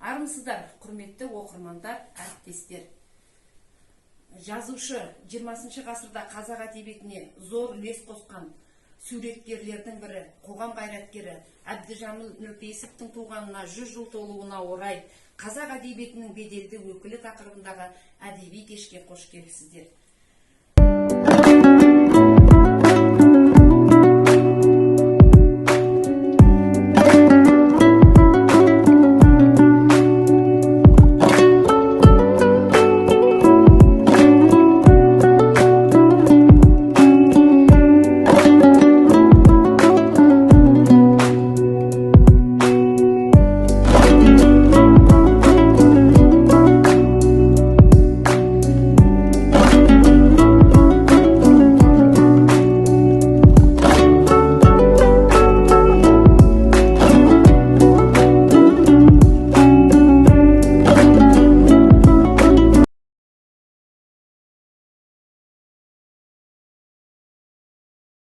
Армысыздар, құрметті оқырмандар, әріптестер. Жазушы 20 ғасырда қазақ әдебиетіне зор үлес қосқан суреткерлердің бірі, қоғам қайраткері Әбдіжәміл Нұрпейісовтің туғанына 100 жыл толуына орай Қазақ әдебиетінің белді өкілі тақырыбындағы әдеби кешке қош келіпсіздер.